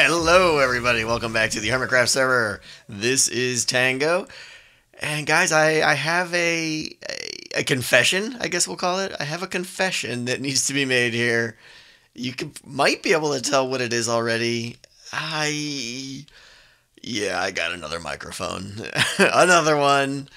Hello, everybody. Welcome back to the Hermitcraft server. This is Tango. And guys, I have a confession, I guess we'll call it. I have a confession that needs to be made here. Might be able to tell what it is already. I got another microphone. Another one.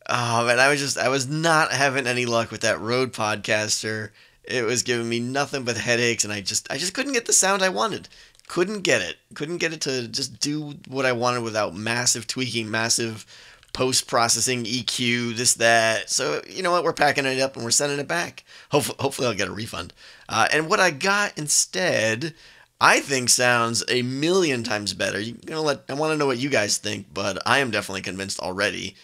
Oh man, I was not having any luck with that Rode Podcaster. It was giving me nothing but headaches, and I just couldn't get the sound I wanted. Couldn't get it. Couldn't get it to just do what I wanted without massive tweaking, massive post processing, EQ, this that. So you know what? We're packing it up and we're sending it back. Hopefully I'll get a refund. And what I got instead, I think sounds a million times better. I want to know what you guys think, but I am definitely convinced already.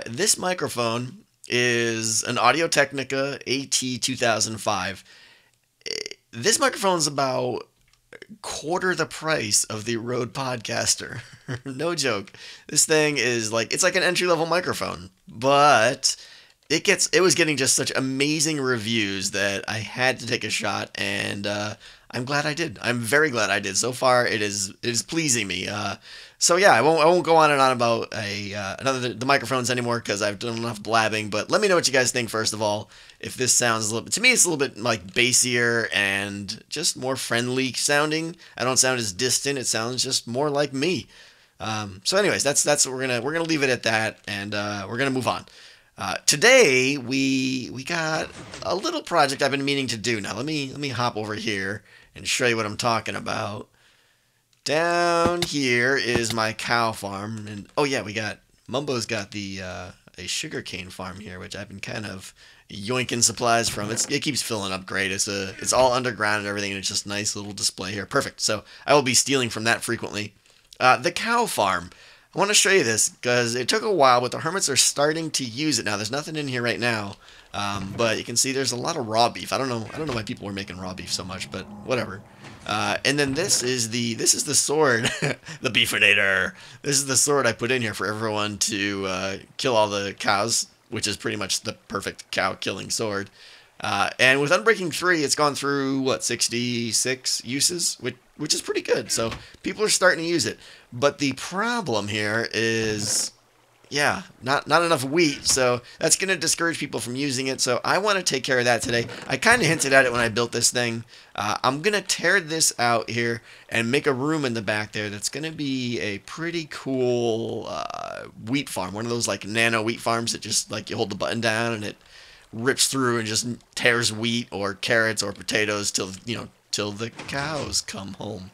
This microphone is an Audio Technica AT2005. This microphone's about quarter the price of the Rode Podcaster. No joke. This thing is it's like an entry level microphone, but it was getting just such amazing reviews that I had to take a shot, and I'm glad I did. I'm very glad I did. So far, it is pleasing me. So yeah, I won't go on and on about the microphones anymore because I've done enough blabbing. But let me know what you guys think first of all. If this sounds to me, it's a little bit like bassier and just more friendly sounding. I don't sound as distant. It sounds just more like me. So anyways, that's what we're gonna leave it at that, and we're gonna move on. Today we got a little project I've been meaning to do. Now let me hop over here and show you what I'm talking about. Down here is my cow farm, and oh yeah, Mumbo's got a sugarcane farm here, which I've been kind of yoinking supplies from. It keeps filling up great. It's all underground and everything, and it's just a nice little display here. Perfect. So I will be stealing from that frequently. The cow farm. I want to show you this because it took a while, but the hermits are starting to use it now. There's nothing in here right now, but you can see there's a lot of raw beef. I don't know why people were making raw beef so much, but whatever. And then this is the sword, the Beefinator. This is the sword I put in here for everyone to kill all the cows, which is pretty much the perfect cow killing sword. And with Unbreaking 3, it's gone through 66 uses, which is pretty good. So people are starting to use it. But the problem here is, yeah, not enough wheat. So that's going to discourage people from using it. So I want to take care of that today. I kind of hinted at it when I built this thing. I'm going to tear this out here and make a room in the back there that's going to be a pretty cool wheat farm. One of those nano wheat farms that just you hold the button down and it rips through and just tears wheat or carrots or potatoes till the cows come home.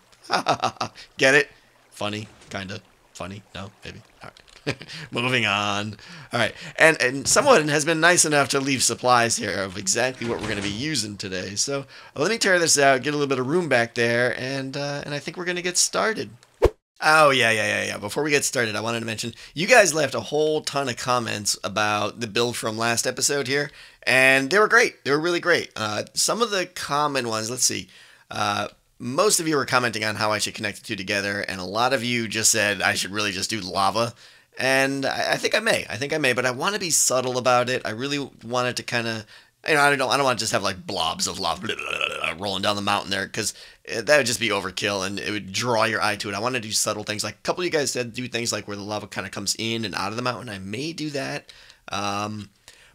Get it? Funny, kind of funny. No, maybe. All right. Moving on. All right, and someone has been nice enough to leave supplies here of exactly what we're going to be using today. So let me tear this out, get a little bit of room back there, and I think we're going to get started. Oh, yeah. Before we get started, I wanted to mention, you guys left a whole ton of comments about the build from last episode here, and they were great. They were really great. Some of the common ones, let's see. Most of you were commenting on how I should connect the two together, and a lot of you just said I should really just do lava. And I think I may, but I want to be subtle about it. I really wanted to kind of, I don't want to just have blobs of lava rolling down the mountain there, because that would just be overkill and it would draw your eye to it. I want to do subtle things. A couple of you guys said do things where the lava kind of comes in and out of the mountain. I may do that.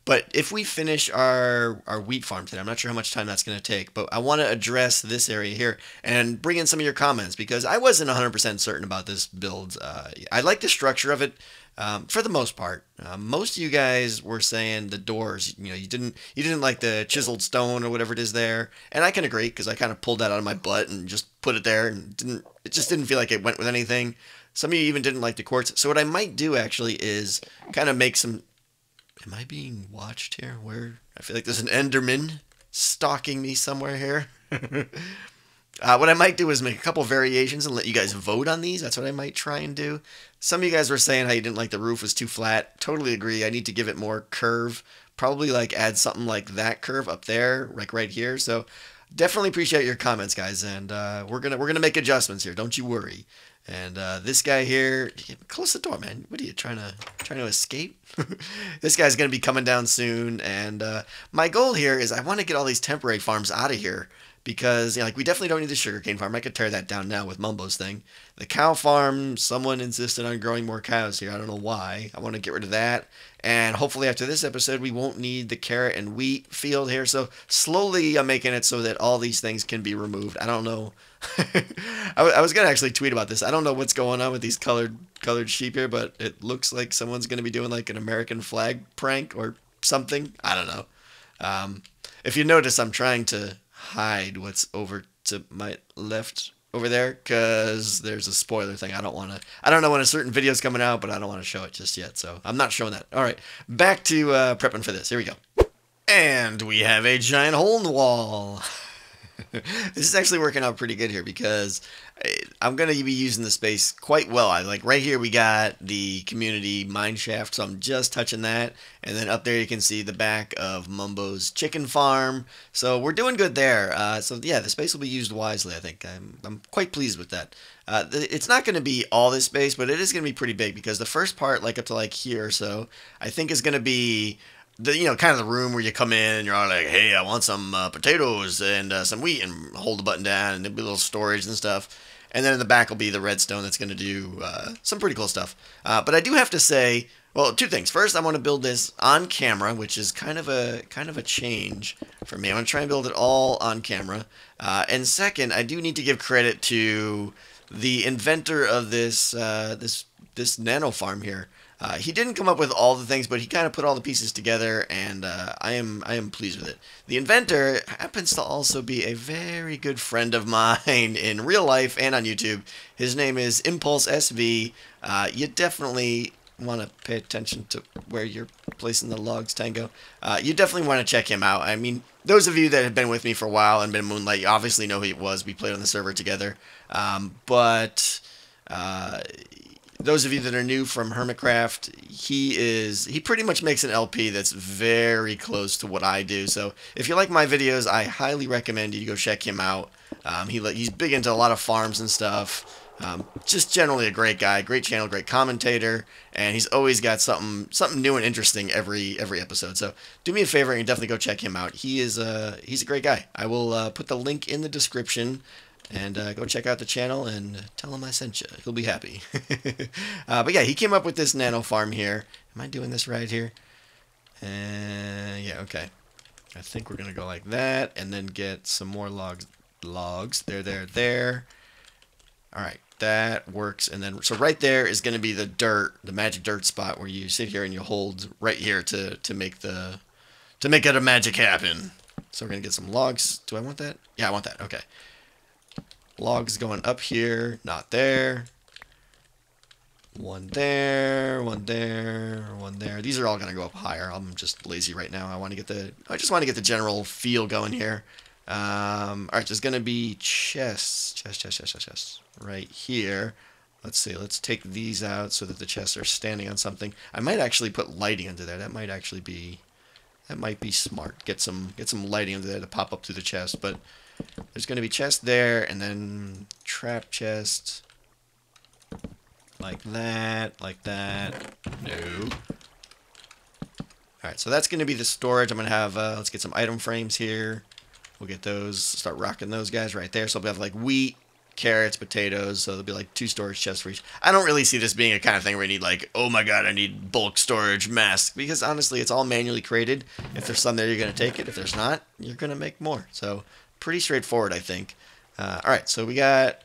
But if we finish our wheat farm today, I'm not sure how much time that's going to take, but I want to address this area here and bring in some of your comments because I wasn't 100% certain about this build. I like the structure of it for the most part. Most of you guys were saying the doors, you didn't like the chiseled stone or whatever it is there, and I can agree because I kind of pulled that out of my butt and just put it there, and it just didn't feel like it went with anything. Some of you even didn't like the quartz. So what I might do actually is kind of make some. Am I being watched here? I feel like there's an Enderman stalking me somewhere here. What I might do is make a couple variations and let you guys vote on these. That's what I might try and do. Some of you guys were saying how you didn't like the roof was too flat. Totally agree. I need to give it more curve. Probably add something like that curve up there, right here. So definitely appreciate your comments, guys. And we're gonna make adjustments here. Don't you worry. And this guy here, close the door, man. What are you trying to escape? This guy's gonna be coming down soon, and my goal here is I want to get all these temporary farms out of here because like we definitely don't need the sugarcane farm. I could tear that down now with Mumbo's thing. The cow farm, someone insisted on growing more cows here. I don't know why. I want to get rid of that. And hopefully after this episode, we won't need the carrot and wheat field here. So slowly I'm making it so that all these things can be removed. I don't know. I was going to actually tweet about this. I don't know what's going on with these colored sheep here, but it looks like someone's going to be doing like an American flag prank or something. I don't know. If you notice, I'm trying to hide what's over to my left over there because there's a spoiler thing. I don't know when a certain video is coming out, but I don't want to show it just yet, so I'm not showing that. All right, back to prepping for this. Here we go. And we have a giant hole in the wall. This is actually working out pretty good here because I'm going to be using the space quite well. Like right here we got the community mine shaft, so I'm just touching that. And then up there you can see the back of Mumbo's chicken farm. So we're doing good there. So yeah, the space will be used wisely, I think. I'm quite pleased with that. It's not going to be all this space, but it is going to be pretty big because the first part, like up to like here or so, I think is going to be kind of the room where you come in and you're all like, hey, I want some potatoes and some wheat, and hold the button down, and there'll be a little storage and stuff. And then in the back will be the redstone that's going to do some pretty cool stuff. But I do have to say, well, two things. First, I want to build this on camera, which is kind of a change for me. I want to try and build it all on camera. And second, I do need to give credit to the inventor of this nano farm here. He didn't come up with all the things, but he kind of put all the pieces together, and I am pleased with it. The inventor happens to also be a very good friend of mine in real life and on YouTube. His name is Impulse SV. You definitely want to pay attention to where you're placing the logs, Tango. You definitely want to check him out. I mean, those of you that have been with me for a while and been Moonlight, you obviously know who he was. We played on the server together. Those of you that are new from Hermitcraft, he pretty much makes an LP that's very close to what I do. So if you like my videos, I highly recommend you go check him out. He's big into a lot of farms and stuff. Just generally a great guy, great channel, great commentator, and he's always got something new and interesting every episode. So do me a favor and definitely go check him out. He's a great guy. I will put the link in the description. And go check out the channel and tell him I sent you. He'll be happy. But yeah, he came up with this nano farm here. Am I doing this right here? Yeah, okay. I think we're going to go like that and then get some more logs. There. All right, that works. And then, so right there is going to be the magic dirt spot where you sit here and you hold right here to make it a magic happen. So we're going to get some logs. Do I want that? Yeah, I want that. Okay. Logs going up here, not there. One there, one there, one there. These are all gonna go up higher. I'm just lazy right now. I just want to get the general feel going here. All right, there's gonna be chests right here. Let's see. Let's take these out so that the chests are standing on something. I might actually put lighting under there. That might be smart. Get some lighting under there to pop up through the chest, but. There's going to be chest there, and then trap chest, like that, no. Alright, so that's going to be the storage. I'm going to have, let's get some item frames here. We'll get those, start rocking those guys right there. So we'll have like wheat, carrots, potatoes, so there'll be like 2 storage chests for each. I don't really see this being a kind of thing where you need like, oh my god, I need bulk storage mass, because honestly, it's all manually created. If there's some there, you're going to take it. If there's not, you're going to make more. So pretty straightforward, I think. Alright, so we got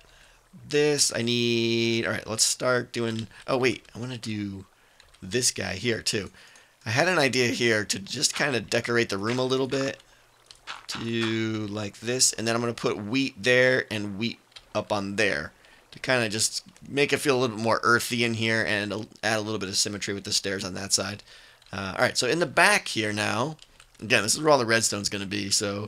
this. Alright, let's start doing... Oh, wait. I want to do this guy here, too. I had an idea here to just kind of decorate the room a little bit. To like this. And then I'm going to put wheat there and wheat up on there. To kind of just make it feel a little bit more earthy in here and add a little bit of symmetry with the stairs on that side. Alright, so in the back here now... Again, this is where all the redstone's going to be, so...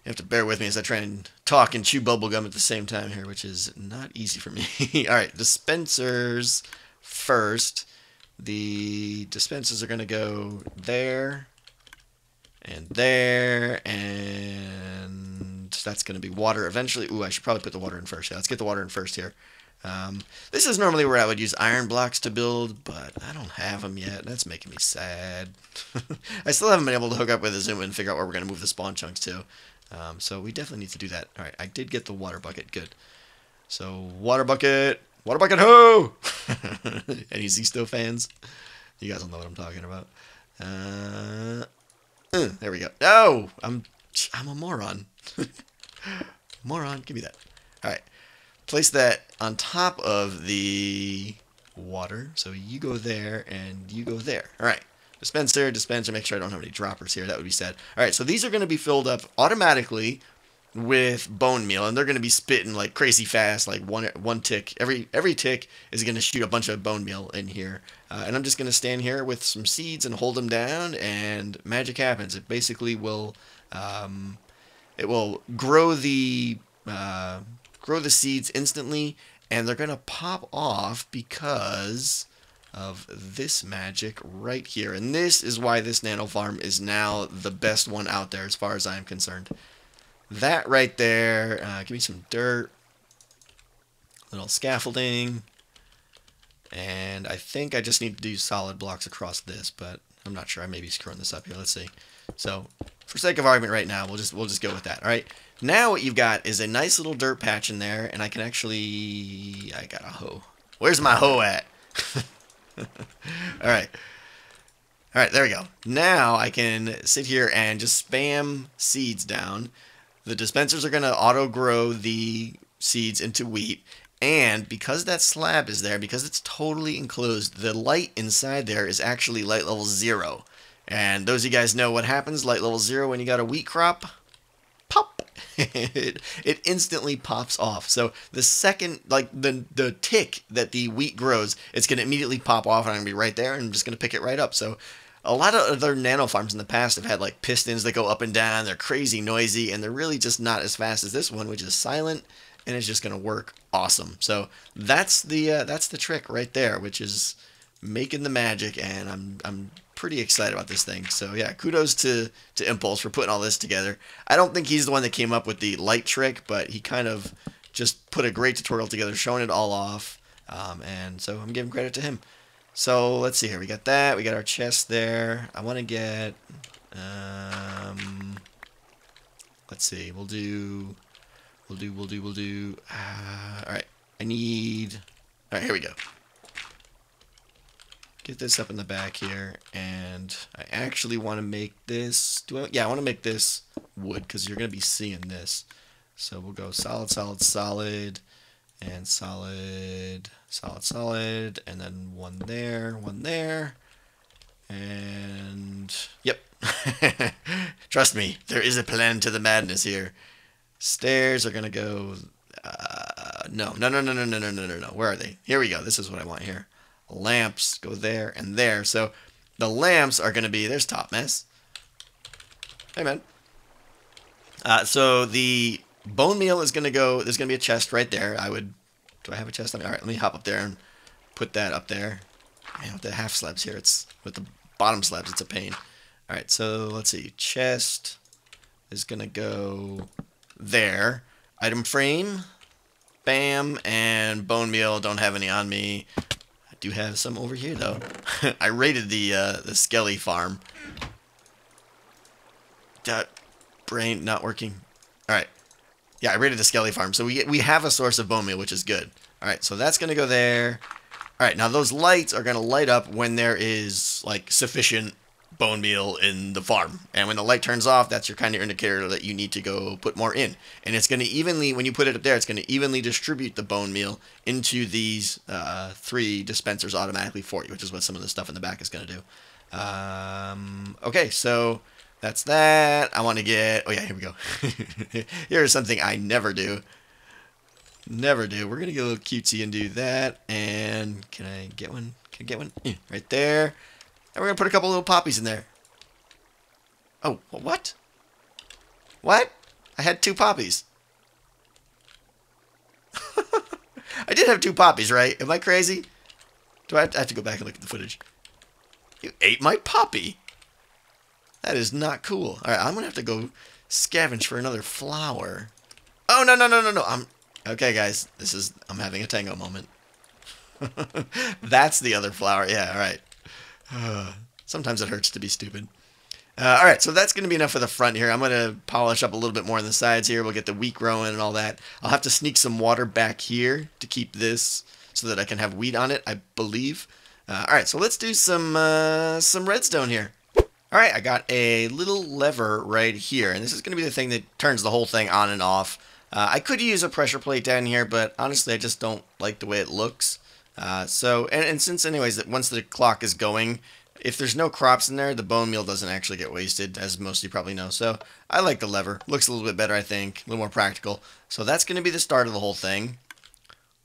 You have to bear with me as I try and talk and chew bubblegum at the same time here, which is not easy for me. Alright, dispensers first. The dispensers are going to go there, and that's going to be water eventually. Ooh, I should probably put the water in first. Yeah, let's get the water in first here. This is normally where I would use iron blocks to build, but I don't have them yet. That's making me sad. I still haven't been able to hook up with a zoom and figure out where we're going to move the spawn chunks to. So we definitely need to do that. All right, I did get the water bucket. Good. So water bucket, ho! Any Zisto fans? You guys will know what I'm talking about. There we go. No, I'm a moron. Moron, give me that. All right, place that on top of the water. So you go there and you go there. All right. Dispenser, make sure I don't have any droppers here. That would be sad. All right, so these are going to be filled up automatically with bone meal, and they're going to be spitting like crazy fast, like one tick. Every tick is going to shoot a bunch of bone meal in here. And I'm just going to stand here with some seeds and hold them down, and magic happens. It basically will grow the seeds instantly, and they're going to pop off because of this magic right here. And this is why this nano farm is now the best one out there as far as I'm concerned. That right there, give me some dirt, little scaffolding, and I think I just need to do solid blocks across this, but I'm not sure. I may be screwing this up here. Let's see. So for sake of argument right now, we'll just go with that. All right. Now what you've got is a nice little dirt patch in there, and I can actually, I got a hoe. Where's my hoe at? All right. All right, there we go. Now I can sit here and just spam seeds down. The dispensers are going to auto-grow the seeds into wheat. And because that slab is there, because it's totally enclosed, the light inside there is actually light level 0. And those of you guys know what happens, light level 0 when you got a wheat crop. Pop! it instantly pops off. So the second, like the tick that the wheat grows, it's going to immediately pop off, and I'm going to be right there, and I'm just going to pick it right up. So a lot of other nano farms in the past have had like pistons that go up and down. They're crazy noisy, and they're really just not as fast as this one, which is silent, and it's just going to work awesome. So that's the trick right there, which is making the magic, and I'm pretty excited about this thing. So yeah, kudos to Impulse for putting all this together. I don't think he's the one that came up with the light trick, but he kind of just put a great tutorial together showing it all off, and so I'm giving credit to him. So let's see here. We got that. We got our chest there. I want to get. Let's see. We'll do. All right. I need. All right. Here we go. Get this up in the back here, and I actually want to make this. Yeah, I want to make this wood because you're gonna be seeing this. So we'll go solid, solid, solid, and solid, solid, solid, and then one there, and yep. Trust me, there is a plan to the madness here. Stairs are gonna go. No. Where are they? Here we go. This is what I want here. Lamps go there and there. So the lamps are gonna be. There's Top Mess. Hey man. So the bone meal is gonna go. There's gonna be a chest right there. Do I have a chest on me? All right, let me hop up there and put that up there. Man, with the half slabs here, it's with the bottom slabs, it's a pain. All right, so let's see. Chest is gonna go there. Item frame, bam, and bone meal. Don't have any on me. I do have some over here though. I raided the Skelly farm. Brain not working. All right. Yeah, I raided the Skelly farm, so we have a source of bone meal, which is good. All right, so that's gonna go there. All right, now those lights are gonna light up when there is like sufficient bone meal in the farm, and when the light turns off, that's your kind of indicator that you need to go put more in. And it's gonna evenly, when you put it up there, it's gonna evenly distribute the bone meal into these 3 dispensers automatically for you, which is what some of the stuff in the back is gonna do. Okay, so. That's that. I want to get... Oh, yeah, here we go. Here's something I never do. Never do. We're going to get a little cutesy and do that. And can I get one? Can I get one? Right there. And we're going to put a couple little poppies in there. Oh, what? What? I had 2 poppies. I did have 2 poppies, right? Am I crazy? Do I have to go back and look at the footage? You ate my poppy. That is not cool. All right, I'm gonna have to go scavenge for another flower. Oh no. Okay, guys. I'm having a tango moment. That's the other flower. Yeah. All right. Sometimes it hurts to be stupid. All right, so that's going to be enough for the front here. I'm going to polish up a little bit more on the sides here. We'll get the wheat growing and all that. I'll have to sneak some water back here to keep this so that I can have wheat on it, I believe. All right, so let's do some redstone here. All right, I got a little lever right here, and this is going to be the thing that turns the whole thing on and off. I could use a pressure plate down here, but honestly, I just don't like the way it looks. And since anyways, that once the clock is going, if there's no crops in there, the bone meal doesn't actually get wasted, as most of you probably know. So I like the lever. Looks a little bit better, I think. A little more practical. So that's going to be the start of the whole thing.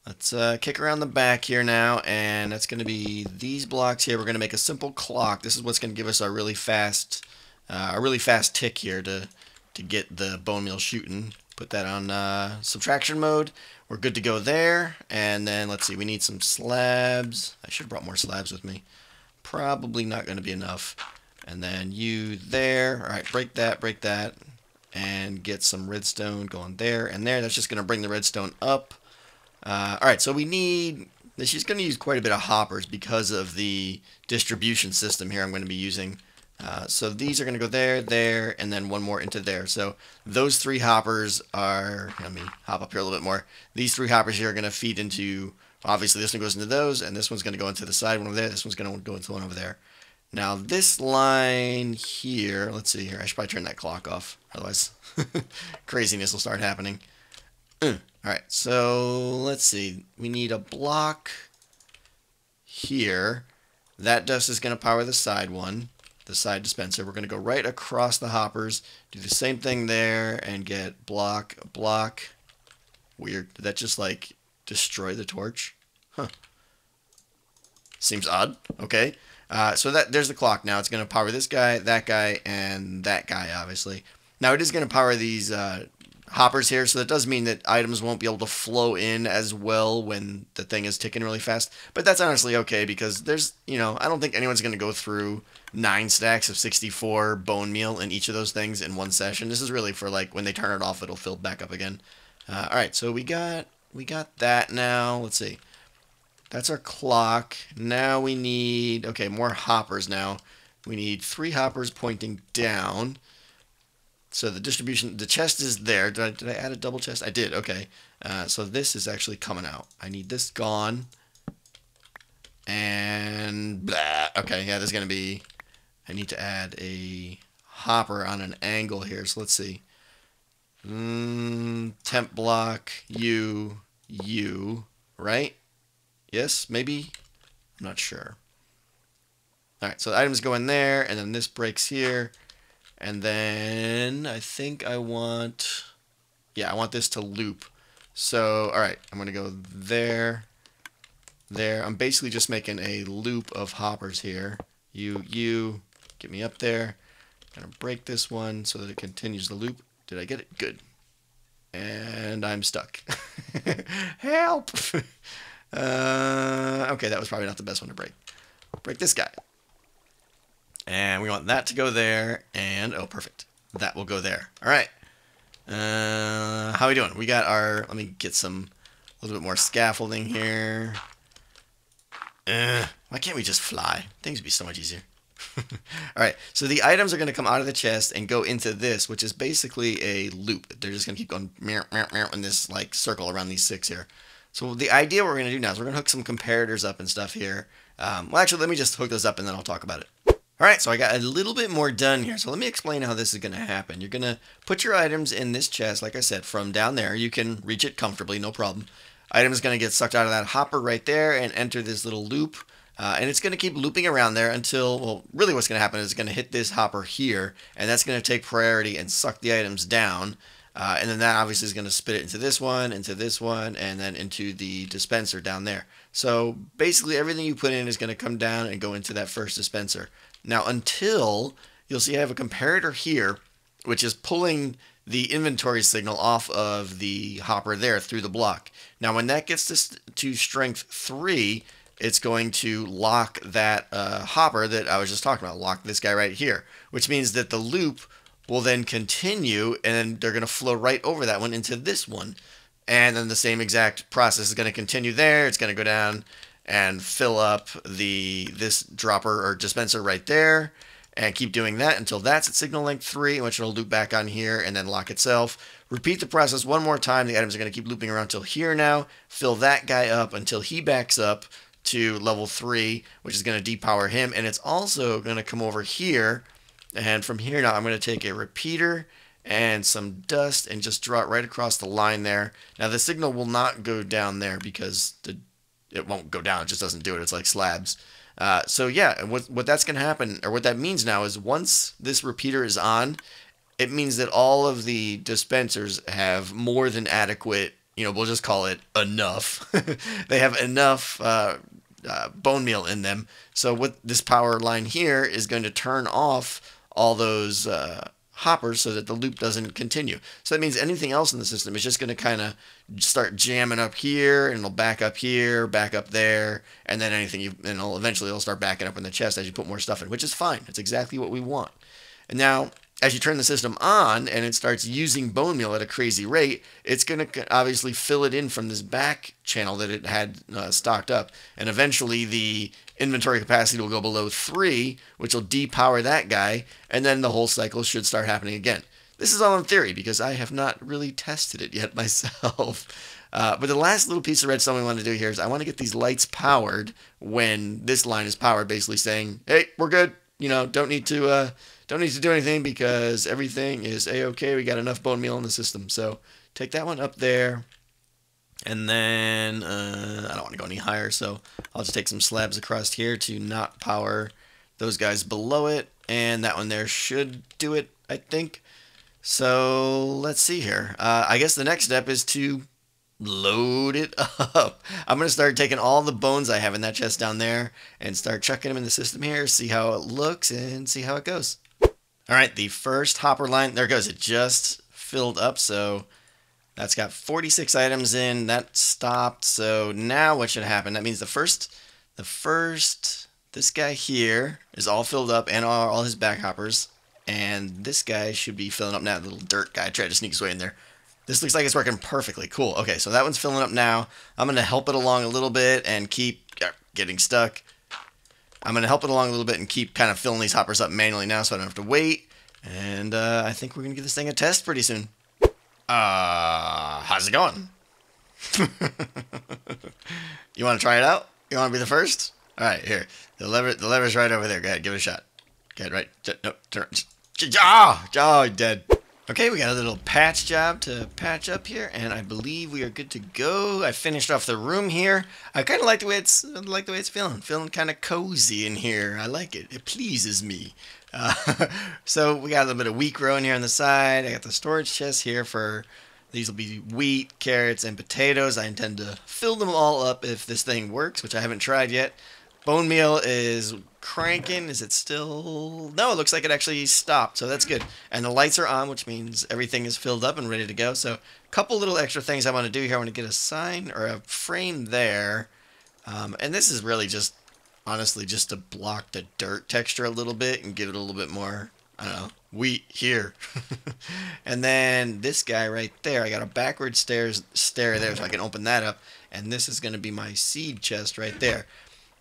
Let's kick around the back here now, and that's going to be these blocks here. We're going to make a simple clock. This is what's going to give us our really fast tick here to get the bone meal shooting. Put that on subtraction mode. We're good to go there. And then let's see, we need some slabs. I should have brought more slabs with me. Probably not going to be enough. And then you there. All right, break that, and get some redstone going there and there. That's just going to bring the redstone up. All right, so she's going to use quite a bit of hoppers because of the distribution system here I'm going to be using. So these are going to go there, there, and then one more into there. So those 3 hoppers are, let me hop up here a little bit more. These 3 hoppers here are going to feed into, obviously this one goes into those, and this one's going to go into the side one over there. This one's going to go into one over there. Now this line here, let's see here. I should probably turn that clock off. Otherwise, craziness will start happening. Alright, so let's see. We need a block here. That dust is going to power the side one, the side dispenser. We're going to go right across the hoppers, do the same thing there, and get block. Weird. Did that just, like, destroy the torch? Huh. Seems odd. Okay. So there's the clock now. It's going to power this guy, and that guy, obviously. Now, it is going to power these hoppers here, so that does mean that items won't be able to flow in as well when the thing is ticking really fast. But that's honestly okay, because there's, I don't think anyone's going to go through 9 stacks of 64 bone meal in each of those things in one session. This is really for, like, when they turn it off, it'll fill back up again. Alright, so we got that now. Let's see. That's our clock. Now we need, okay, more hoppers now. We need 3 hoppers pointing down. So the distribution, the chest is there. Did I add a double chest? I did, okay. So this is actually coming out. I need this gone. And blah. Okay, yeah, there's going to be, I need to add a hopper on an angle here. So let's see. Temp block, you, right? Yes, maybe? I'm not sure. Alright, so the items go in there, and then this breaks here. And then I think I want this to loop. So, alright, I'm going to go there, there. I'm basically just making a loop of hoppers here. You, get me up there. I'm going to break this one so that it continues the loop. Did I get it? Good. And I'm stuck. Help! Okay, that was probably not the best one to break. Break this guy. And we want that to go there, and, oh, perfect. That will go there. All right. How are we doing? We got our, let me get a little bit more scaffolding here. Why can't we just fly? Things would be so much easier. All right, so the items are going to come out of the chest and go into this, which is basically a loop. They're just going to keep going in this, like, circle around these 6 here. So the idea what we're going to do now is we're going to hook some comparators up and stuff here. Well, actually, let me just hook those up, and then I'll talk about it. Alright, so I got a little bit more done here, so let me explain how this is going to happen. You're going to put your items in this chest, like I said, from down there. You can reach it comfortably, no problem. Item is going to get sucked out of that hopper right there and enter this little loop. And it's going to keep looping around there until, well, really what's going to happen is it's going to hit this hopper here, and that's going to take priority and suck the items down. And then that obviously is going to spit it into this one, and then into the dispenser down there. So basically everything you put in is going to come down and go into that first dispenser. Now until, you'll see I have a comparator here, which is pulling the inventory signal off of the hopper there through the block. Now when that gets to strength 3, it's going to lock that hopper that I was just talking about, lock this guy right here, which means that the loop will then continue, and they're going to flow right over that one into this one. And then the same exact process is going to continue there. It's going to go down and fill up this dropper or dispenser right there. and keep doing that until that's at signal length 3, which it'll loop back on here and then lock itself. Repeat the process one more time. The items are going to keep looping around till here now. Fill that guy up until he backs up to level 3, which is going to depower him. And it's also going to come over here. And from here now, I'm going to take a repeater and some dust and just draw it right across the line there. Now, the signal will not go down there because it won't go down. It just doesn't do it. It's like slabs. So yeah, what that's going to happen, or what that means now, is once this repeater is on, it means that all of the dispensers have more than adequate, we'll just call it enough. They have enough bone meal in them. So what this power line here is going to turn off all those hoppers so that the loop doesn't continue. So that means anything else in the system is just going to kind of start jamming up here, and it'll back up here, back up there, and then eventually it'll start backing up in the chest as you put more stuff in, which is fine. It's exactly what we want. And now, as you turn the system on and it starts using bone meal at a crazy rate, it's going to obviously fill it in from this back channel that it had stocked up. And eventually the inventory capacity will go below 3, which will depower that guy, and then the whole cycle should start happening again. This is all in theory because I have not really tested it yet myself. But the last little piece of redstone we want to do here is I want to get these lights powered when this line is powered, basically saying, hey, we're good. Don't need to do anything because everything is a-okay. We got enough bone meal in the system. So take that one up there. And then I don't want to go any higher, so I'll just take some slabs across here to not power those guys below it. And that one there should do it, I think. So let's see here. I guess the next step is to load it up. I'm going to start taking all the bones I have in that chest down there and start chucking them in the system here, see how it looks, and see how it goes. All right, the first hopper line, there it goes. It just filled up, so that's got 46 items in. That stopped, so now what should happen? That means this guy here is all filled up and all his back hoppers, and this guy should be filling up now. The little dirt guy tried to sneak his way in there. This looks like it's working perfectly. Cool. Okay, so that one's filling up now. I'm going to help it along a little bit and keep getting stuck. I'm going to help it along a little bit and keep kind of filling these hoppers up manually now so I don't have to wait. And I think we're going to give this thing a test pretty soon. How's it going? You want to try it out? You want to be the first? All right, here. The lever's right over there. Go ahead, give it a shot. Go ahead, right. No, turn. Oh, dead. Okay, we got a little patch job to patch up here, and I believe we are good to go. I finished off the room here. I kind of like the way it's feeling kind of cozy in here. I like it. It pleases me. So we got a little bit of wheat growing here on the side. I got the storage chest here for these will be wheat, carrots, and potatoes. I intend to fill them all up if this thing works, which I haven't tried yet. Bone meal is cranking. Is it still? No, it looks like it actually stopped, so that's good. And the lights are on, which means everything is filled up and ready to go. So a couple little extra things I want to do here. I want to get a sign or a frame there. And this is really just, honestly, just to block the dirt texture a little bit and give it a little bit more, I don't know, wheat here. And then this guy right there, I got a backward stair there so I can open that up. And this is going to be my seed chest right there.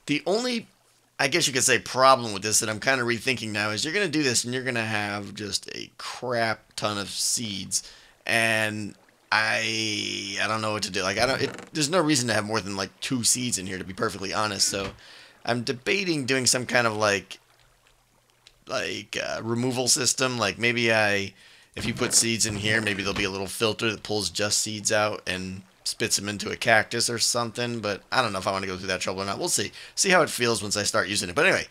The only, I guess you could say, problem with this that I'm kind of rethinking now is you're going to do this and you're going to have just a crap ton of seeds. And I don't know what to do. Like, there's no reason to have more than like 2 seeds in here, to be perfectly honest. So I'm debating doing some kind of like removal system. Like maybe if you put seeds in here, maybe there'll be a little filter that pulls just seeds out and spits them into a cactus or something, but I don't know if I want to go through that trouble or not. We'll see. See how it feels once I start using it. But anyway,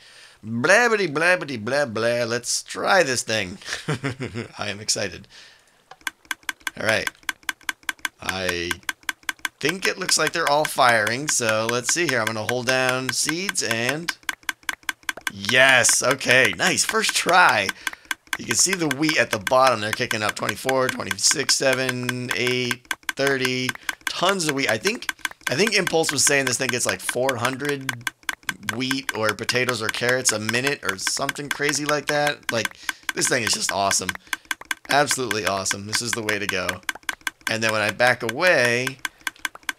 blabbity, blabbity, blah, blah. Let's try this thing. I am excited. All right. I think it looks like they're all firing, so let's see here. I'm going to hold down seeds and... Yes! Okay, nice. First try. You can see the wheat at the bottom. They're kicking up 24, 26, 7, 8, 30... Tons of wheat. I think Impulse was saying this thing gets like 400 wheat or potatoes or carrots a minute or something crazy like that. Like, this thing is just awesome. Absolutely awesome. This is the way to go. And then when I back away,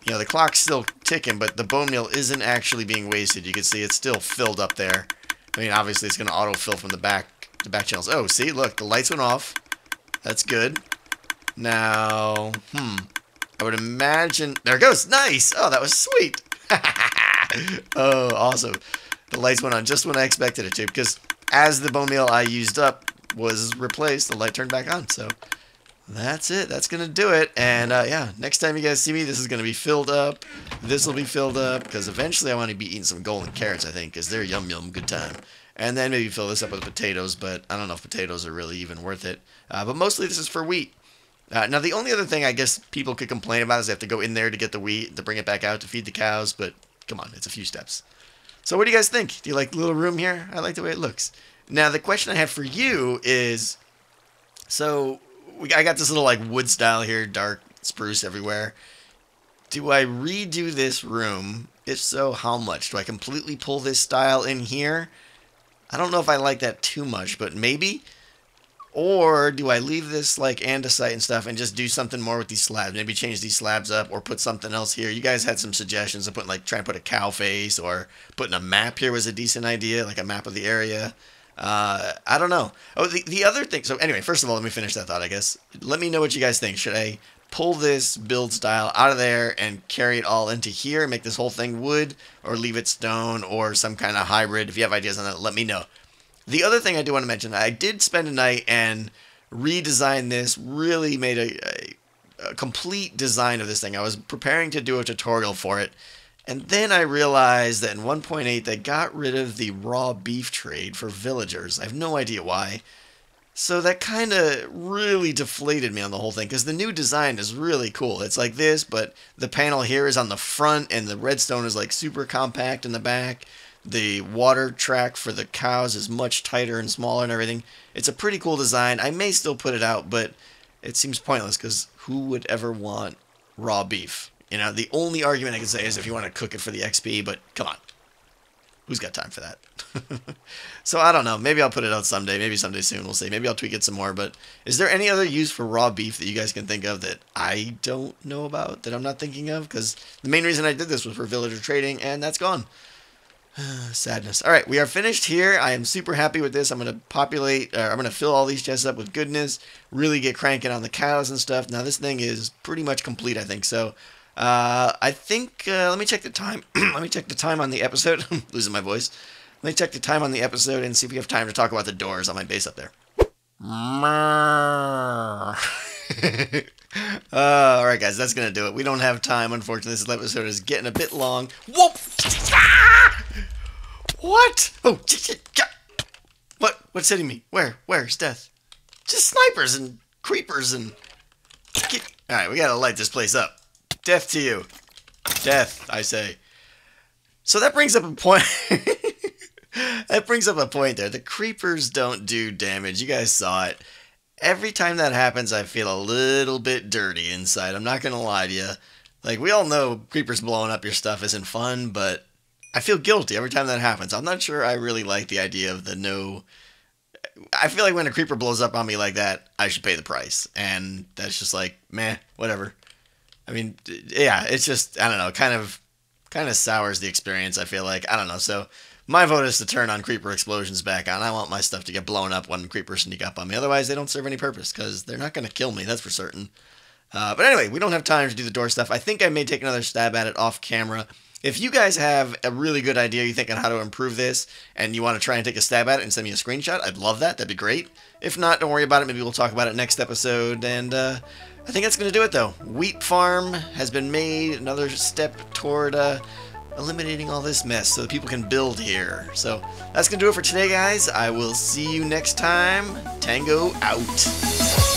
the clock's still ticking, but the bone meal isn't actually being wasted. You can see it's still filled up there. I mean, obviously it's going to autofill from the back channels. Oh, see, look, the lights went off. That's good. Now, I would imagine... There it goes. Nice. Oh, that was sweet. Oh, awesome. The lights went on just when I expected it to, because as the bone meal I used up was replaced, the light turned back on. So that's it. That's going to do it. And yeah, next time you guys see me, this is going to be filled up. This will be filled up, because eventually I want to be eating some golden carrots, I think, because they're yum, good time. And then maybe fill this up with potatoes, but I don't know if potatoes are really even worth it. But mostly this is for wheat. Now, the only other thing I guess people could complain about is they have to go in there to get the wheat, to bring it back out to feed the cows, but come on, it's a few steps. So what do you guys think? Do you like the little room here? I like the way it looks. Now, the question I have for you is, so I got this little like wood style here, dark spruce everywhere. Do I redo this room? If so, how much? Do I completely pull this style in here? I don't know if I like that too much, but maybe. Or do I leave this like andesite and stuff and just do something more with these slabs? Maybe change these slabs up or put something else here. You guys had some suggestions of putting like trying to put a cow face, or putting a map here was a decent idea, like a map of the area. I don't know. Oh, the other thing. So anyway, first of all, let me finish that thought, I guess. Let me know what you guys think. Should I pull this build style out of there and carry it all into here and make this whole thing wood, or leave it stone, or some kind of hybrid? If you have ideas on that, let me know. The other thing I do want to mention, I did spend a night and redesign this, really made a complete design of this thing. I was preparing to do a tutorial for it, and then I realized that in 1.8 they got rid of the raw beef trade for villagers. I have no idea why. So that kind of really deflated me on the whole thing, because the new design is really cool. It's like this, but the panel here is on the front, and the redstone is like super compact in the back. The water track for the cows is much tighter and smaller and everything. It's a pretty cool design. I may still put it out, but it seems pointless, because who would ever want raw beef? You know, the only argument I can say is if you want to cook it for the XP, but come on. Who's got time for that? So I don't know. Maybe I'll put it out someday. Maybe someday soon. We'll see. Maybe I'll tweak it some more. But is there any other use for raw beef that you guys can think of that I don't know about, that I'm not thinking of? Because the main reason I did this was for villager trading, and that's gone. Sadness. All right, we are finished here. I am super happy with this. I'm going to populate, I'm going to fill all these chests up with goodness, really get cranking on the cows and stuff. Now, this thing is pretty much complete, I think. So, I think, let me check the time. Let me check the time on the episode. I'm losing my voice. Let me check the time on the episode and see if we have time to talk about the doors on my base up there. Alright, guys, that's going to do it. We don't have time, unfortunately. This episode is getting a bit long. Whoop! What? Oh, what? What's hitting me? Where's death? Just snipers and creepers and... Alright, we gotta light this place up. Death to you. Death, I say. So that brings up a point. That brings up a point there. The creepers don't do damage. You guys saw it. Every time that happens, I feel a little bit dirty inside. I'm not gonna lie to you. Like, we all know creepers blowing up your stuff isn't fun, but I feel guilty every time that happens. I'm not sure I really like the idea of the no... I feel like when a creeper blows up on me like that, I should pay the price. And that's just like, meh, whatever. I mean, yeah, it's just, I don't know, kind of sours the experience, I feel like. I don't know, so my vote is to turn on creeper explosions back on. I want my stuff to get blown up when creepers sneak up on me. Otherwise, they don't serve any purpose, because they're not going to kill me, that's for certain. But anyway, we don't have time to do the door stuff. I think I may take another stab at it off camera. If you guys have a really good idea you think on how to improve this, and you want to try and take a stab at it and send me a screenshot, I'd love that. That'd be great. If not, don't worry about it. Maybe we'll talk about it next episode. And I think that's going to do it, though. Wheat farm has been made. Another step toward eliminating all this mess so that people can build here. So that's going to do it for today, guys. I will see you next time. Tango out.